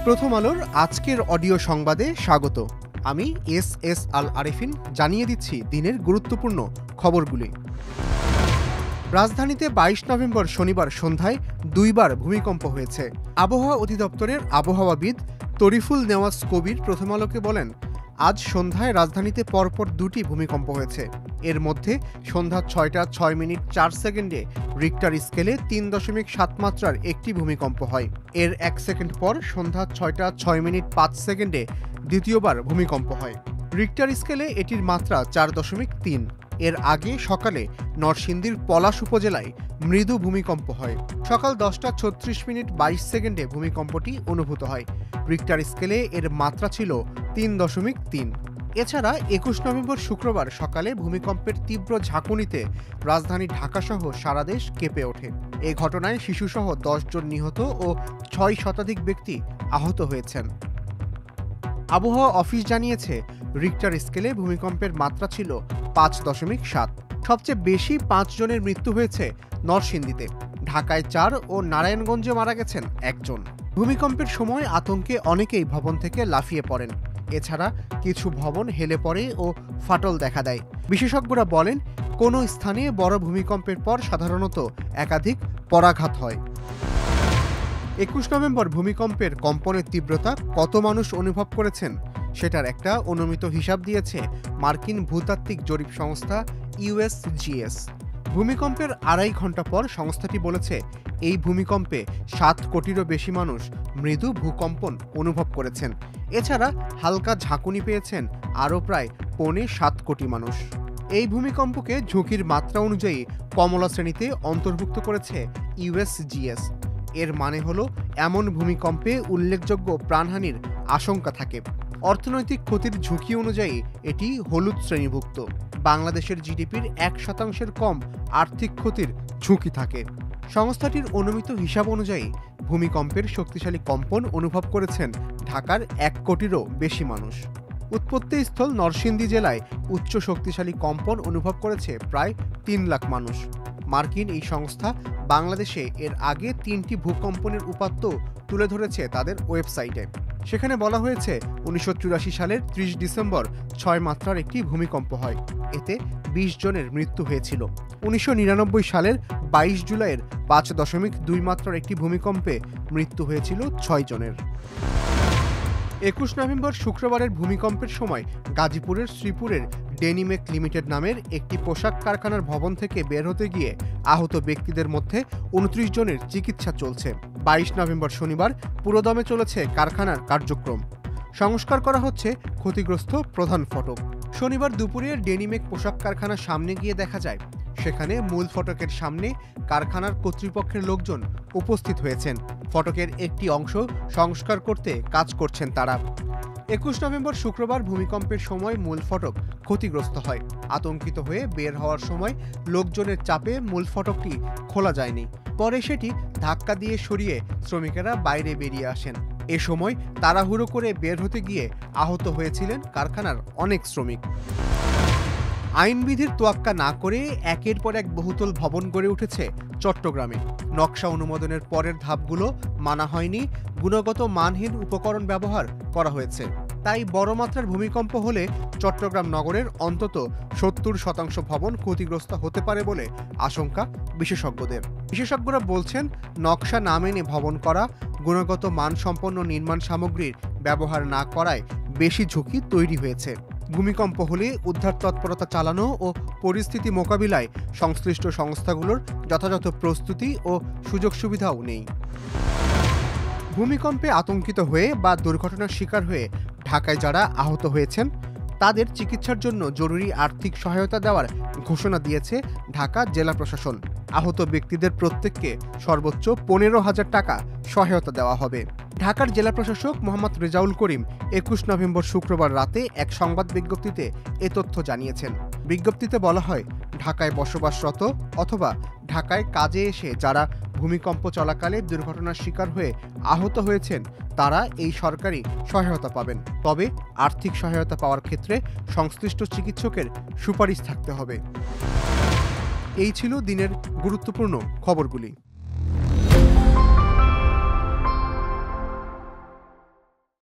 প্রথম আলোর আজকের অডিও সংবাদে স্বাগত। আমি এস আল আরেফিন জানিয়ে দিচ্ছি দিনের গুরুত্বপূর্ণ খবরগুলি। রাজধানীতে ২২ নভেম্বর শনিবার সন্ধ্যায় দুইবার ভূমিকম্প হয়েছে। আবহাওয়া অধিদপ্তরের আবহাওয়াবিদ তরিফুল নেওয়াজ কবির প্রথম আলোকে বলেন, আজ সন্ধ্যায় রাজধানীতে পরপর দুটি ভূমিকম্প হয়েছে। এর মধ্যে সন্ধ্যা ৬টা ৬ মিনিট ৪ সেকেন্ডে রিক্টার স্কেলে ৩.৭ মাত্রার একটি ভূমিকম্প হয়। এর ১ সেকেন্ড পর সন্ধ্যা ৬টা ৬ মিনিট ৫ সেকেন্ডে দ্বিতীয়বার ভূমিকম্প হয়। রিক্টার স্কেলে এটির মাত্রা ৪.৩। এর আগে সকালে নরসিংদীর পলাশ উপজেলায় মৃদু ভূমিকম্প হয়। সকাল 10টা ৩৬ মিনিট ২২ সেকেন্ডে ভূমিকম্পটি অনুভূত হয়। রিক্টার স্কেলে এর মাত্রা ছিল ৩.৩। এছাড়া ২১ নভেম্বর শুক্রবার সকালে ভূমিকম্পের তীব্র ঝাঁকুনিতে রাজধানী ঢাকাসহ সারা দেশ কেঁপে ওঠে। এ ঘটনায় শিশুসহ ১০ জন নিহত ও ৬ শতাধিক ব্যক্তি আহত হয়েছেন। আবহাওয়া অফিস জানিয়েছে, রিক্টার স্কেলে ভূমিকম্পের মাত্রা ছিল ৫.৭। সবচেয়ে বেশি ৫ জনের মৃত্যু হয়েছে নরসিংদীতে। ঢাকায় ৪ ও নারায়ণগঞ্জে মারা গেছেন ১ জন। ভূমিকম্পের সময় আতঙ্কে অনেকেই ভবন থেকে লাফিয়ে পড়েন। এছাড়া কিছু ভবন হেলে পড়ে ও ফাটল দেখা দেয়। বিশেষজ্ঞরা বলেন, কোনো স্থানে বড় ভূমিকম্পের পর সাধারণত একাধিক পরাঘাত হয়। ২১ নভেম্বর ভূমিকম্পের কম্পনের তীব্রতা কত মানুষ অনুভব করেছেন সেটার একটা অনুমিত হিসাব দিয়েছে মার্কিন ভূতাত্ত্বিক জরিপ সংস্থা USGS। ভূমিকম্পের ২.৫ ঘন্টা পর সংস্থাটি বলেছে, এই ভূমিকম্পে ৭ কোটিরও বেশি মানুষ মৃদু ভূকম্পন অনুভব করেছেন। এছাড়া হালকা ঝাঁকুনি পেয়েছেন আরও প্রায় ৭.৫ কোটি মানুষ। এই ভূমিকম্পকে ঝুঁকির মাত্রা অনুযায়ী কমলা শ্রেণীতে অন্তর্ভুক্ত করেছে USGS। এর মানে হলো, এমন ভূমিকম্পে উল্লেখযোগ্য প্রাণহানির আশঙ্কা থাকে। অর্থনৈতিক ক্ষতির ঝুঁকি অনুযায়ী এটি হলুদ শ্রেণীভুক্ত। বাংলাদেশের জিডিপির ১% কম আর্থিক ক্ষতির ঝুঁকি থাকে। সংস্থাটির অনুমিত হিসাব অনুযায়ী ভূমিকম্পের শক্তিশালী কম্পন অনুভব করেছেন ঢাকার ১ কোটিরও বেশি মানুষ। উৎপত্তিস্থল নরসিংদী জেলায় উচ্চ শক্তিশালী কম্পন অনুভব করেছে প্রায় ৩ লাখ মানুষ। মার্কিন এই সংস্থা বাংলাদেশে এর আগে ৩টি ভূকম্পনের উপাত্ত তুলে ধরেছে তাদের ওয়েবসাইটে। সেখানে বলা হয়েছে, ১৯৮৪ সালের ৩০ ডিসেম্বর ৬ মাত্রার একটি ভূমিকম্প হয়। এতে ২০ জনের মৃত্যু হয়েছিল। ১৯৯৯ সালের ২২ জুলাইয়ের ৫.২ মাত্রার একটি ভূমিকম্পে মৃত্যু হয়েছিল ৬ জনের। ২১ নভেম্বর শুক্রবারের ভূমিকম্পের সময় গাজীপুরের শ্রীপুরের ডেনিমেক লিমিটেড নামের একটি পোশাক কারখানার ভবন থেকে বের হতে গিয়ে আহত ব্যক্তিদের মধ্যে ২৯ জনের চিকিৎসা চলছে। ২২ নভেম্বর শনিবার পুরোদমে চলেছে কারখানার কার্যক্রম। সংস্কার করা হচ্ছে ক্ষতিগ্রস্ত প্রধান ফটক। শনিবার দুপুরে ডেনিমেক পোশাক কারখানার সামনে গিয়ে দেখা যায়, সেখানে মূল ফটকের সামনে কারখানার কর্তৃপক্ষের লোকজন উপস্থিত হয়েছেন। ফটকের একটি অংশ সংস্কার করতে কাজ করছেন তারা। ২১ নভেম্বর শুক্রবার ভূমিকম্পের সময় মূল ফটক ক্ষতিগ্রস্ত হয়। আতঙ্কিত হয়ে বের হওয়ার সময় লোকজনের চাপে মূল ফটকটি খোলা যায়নি। পরে সেটি ধাক্কা দিয়ে সরিয়ে শ্রমিকেরা বাইরে বেরিয়ে আসেন। এ সময় তাড়াহুড়ো করে বের হতে গিয়ে আহত হয়েছিলেন কারখানার অনেক শ্রমিক। আইনবিধির তোয়াক্কা না করে একের পর এক বহুতল ভবন গড়ে উঠেছে চট্টগ্রামে। নকশা অনুমোদনের পরের ধাপগুলো মানা হয়নি, গুণগত মানহীন উপকরণ ব্যবহার করা হয়েছে। তাই বড় মাত্রার ভূমিকম্প হলে চট্টগ্রাম নগরের অন্তত ৭০% ভবন ক্ষতিগ্রস্ত হতে পারে বলে আশঙ্কা বিশেষজ্ঞদের। বিশেষজ্ঞরা বলছেন, নকশা না মেনে ভবন করা, গুণগত মানসম্পন্ন নির্মাণ সামগ্রীর ব্যবহার না করায় বেশি ঝুঁকি তৈরি হয়েছে। ভূমিকম্প হলে উদ্ধার তৎপরতা চালানো ও পরিস্থিতি মোকাবিলায় সংশ্লিষ্ট সংস্থাগুলোর যথাযথ প্রস্তুতি ও সুযোগ সুবিধাও নেই। ভূমিকম্পে আতঙ্কিত হয়ে বা দুর্ঘটনার শিকার হয়ে ঢাকায় যারা আহত হয়েছেন তাদের চিকিৎসার জন্য জরুরি আর্থিক সহায়তা দেওয়ার ঘোষণা দিয়েছে ঢাকা জেলা প্রশাসন। আহত ব্যক্তিদের প্রত্যেককে সর্বোচ্চ ১৫,০০০ টাকা সহায়তা দেওয়া হবে। ঢাকার জেলা প্রশাসক মোহাম্মদ রেজাউল করিম ২১ নভেম্বর শুক্রবার রাতে এক সংবাদ বিজ্ঞপ্তিতে এ তথ্য জানিয়েছেন। বিজ্ঞপ্তিতে বলা হয়, ঢাকায় বসবাসরত অথবা ঢাকায় কাজে এসে যারা ভূমিকম্প চলাকালে দুর্ঘটনার শিকার হয়ে আহত হয়েছেন তারা এই সরকারি সহায়তা পাবেন। তবে আর্থিক সহায়তা পাওয়ার ক্ষেত্রে সংশ্লিষ্ট চিকিৎসকের সুপারিশ থাকতে হবে। এই ছিল দিনের গুরুত্বপূর্ণ খবরগুলি।